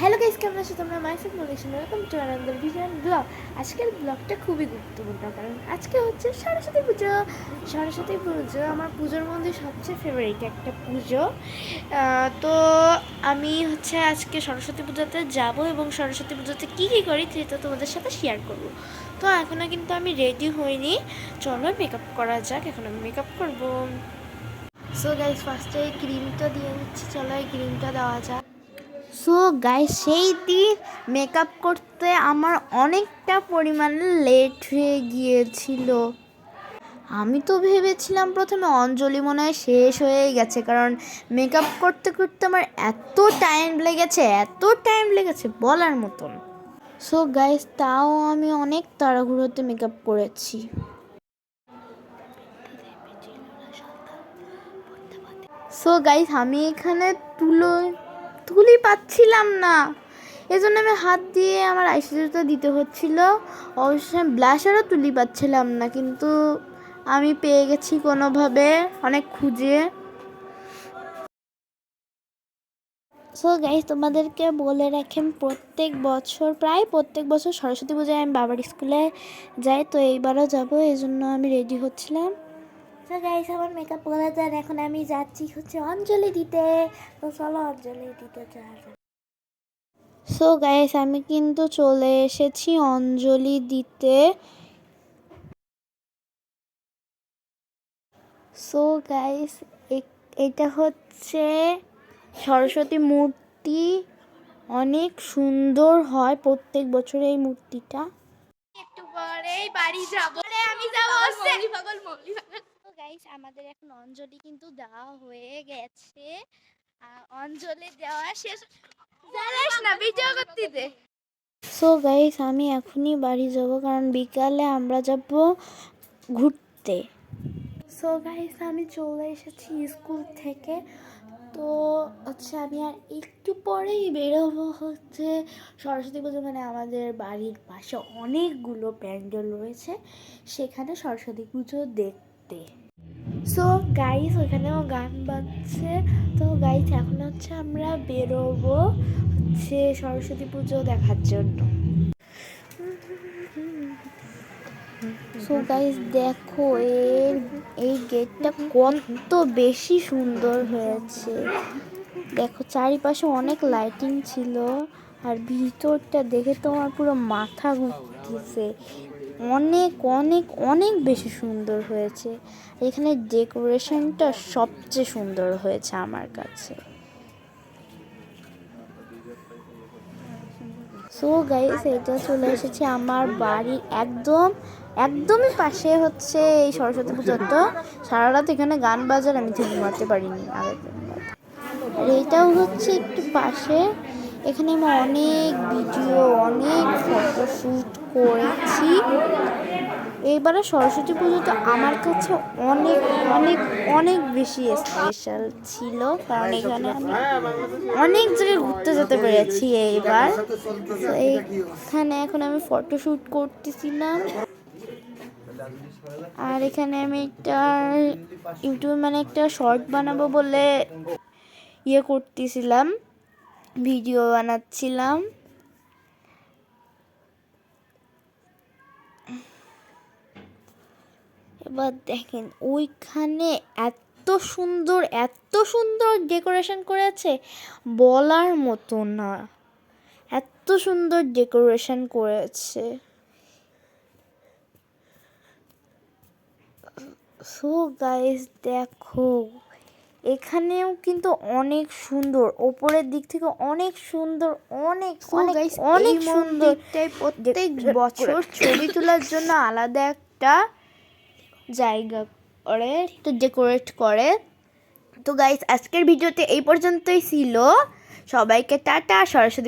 Hello guys, কেমন আছো তোমরা? মাইসেলফ মোলেশন, welcome to another video and blog. আজকের ব্লগটা খুবই গুরুত্বপূর্ণ, কারণ আজকে হচ্ছে সরস্বতী পুজো। সরস্বতী পুজো আমার পুজোর মধ্যে সবচেয়ে ফেভারিট একটা পুজো। তো আমি হচ্ছে আজকে সরস্বতী পুজোতে যাব এবং সরস্বতী পুজোতে কী কী করি সেটা তোমাদের সাথে শেয়ার করব। তো এখনও কিন্তু আমি রেডি হইনি, চলো মেকআপ করা যাক। এখন আমি মেকআপ করবো। সো গাইস, ফার্স্টে ক্রিমটা দিয়ে নিচ্ছি, চলো এই ক্রিমটা দেওয়া যাক। সো গাইস, সেই দিন মেকআপ করতে আমার অনেকটা পরিমাণে লেট হয়ে গিয়েছিল। আমি তো ভেবেছিলাম প্রথমে অঞ্জলি মনে হয় শেষ হয়ে গেছে, কারণ মেকআপ করতে করতে আমার এত টাইম লেগেছে বলার মতন। সো গাইস, তাও আমি অনেক তাড়াহুড়োতে মেকআপ করেছি। সো গাইস, আমি এখানে তুলি পাচ্ছিলাম না, এজন্য আমি হাত দিয়ে আমার আইশ্যাডোটা দিতে হচ্ছিল। অবশ্যই আমি ব্লাশারও তুলি পাচ্ছিলাম না, কিন্তু আমি পেয়ে গেছি কোনোভাবে, অনেক খুঁজে। সো গাইস, তোমাদেরকে বলে রাখি, প্রায় প্রত্যেক বছর সরস্বতী পূজায় আমি বাবার স্কুলে যাই, তো এইবারও যাবো, এই জন্য আমি রেডি হচ্ছিলাম। তো গাইস, আমার মেকআপ করা যান, এখন আমি যাচ্ছি হচ্ছে অঞ্জলি দিতে। তো চলো অঞ্জলি দিতে যাওয়া যাক। সো গাইস, আমি কিন্তু চলে এসেছি অঞ্জলি দিতে। সো গাইস, এটা হচ্ছে সরস্বতী মূর্তি, অনেক সুন্দর হয় প্রত্যেক বছর এই মূর্তিটা। একটু পরেই বাড়ি যাব, আমি যাব গাইস। আমাদের এখন অঞ্জলি কিন্তু দেওয়া হয়ে গেছে, অঞ্জলি দেওয়া শেষ। সো গাইস, আমি এখনই বাড়ি যাব, কারণ বিকালে আমরা যাব ঘুরতে। সো গাইস, আমি চলে এসেছি স্কুল থেকে। তো হচ্ছে আমি আর একটু পরেই বেরোবো হচ্ছে সরস্বতী পুজো, মানে আমাদের বাড়ির পাশে অনেকগুলো প্যান্ডেল রয়েছে, সেখানে সরস্বতী পুজো দেখতে। সো গাইস, ওখানেও গান বাজছে। তো গাইস, এখন হচ্ছে আমরা বেরোবো হচ্ছে সরস্বতী পুজো দেখার জন্য। সো গাইস, দেখো এই গেটটা কত বেশি সুন্দর হয়েছে। দেখো চারিপাশে অনেক লাইটিং ছিল, আর ভিতরটা দেখে তো আমার পুরো মাথা ঘুরতেছে। অনেক অনেক অনেক বেশি সুন্দর হয়েছে। এখানে ডেকোরেশনটা সবচেয়ে সুন্দর হয়েছে আমার কাছে। সো গাইস, এটা চলে এসেছে আমার বাড়ির একদমই পাশে হচ্ছে এই সরস্বতী পুজোটা। সারা রাত এখানে গান বাজার, আমি ঠিক ঘুমাতে পারিনি আগের দিন। আর এটাও হচ্ছে একটু পাশে, এখানে আমি অনেক ভিডিও, অনেক ফটোশ্যুট করেছি। এইবারে সরস্বতী পুজোটা আমার কাছে অনেক অনেক অনেক বেশি স্পেশাল ছিল, কারণ এখানে আমি অনেক জায়গায় ঘুরতে যেতে পেরেছি এইবার। তো এইখানে এখন আমি ফটোশ্যুট করতেছিলাম, আর এখানে আমি একটা ইউটিউবে মানে একটা শর্ট বানাবো বলে করতেছিলাম, ভিডিও বানাচ্ছিলাম। এবার দেখেন ওইখানে এত সুন্দর ডেকোরেশন করেছে, বলার মতো না, এত সুন্দর ডেকোরেশন করেছে। সো গাইস, দেখো এখানেও কিন্তু অনেক সুন্দর, ওপরের দিক থেকে অনেক সুন্দর, অনেক অনেক অনেক সুন্দর। প্রত্যেক বছর ছবি তোলার জন্য আলাদা একটা জায়গা করে, তো ডেকোরেট করে। তো গাইস, আজকের ভিডিওতে এই পর্যন্তই ছিল। সবাইকে টাটা। সরস্বতী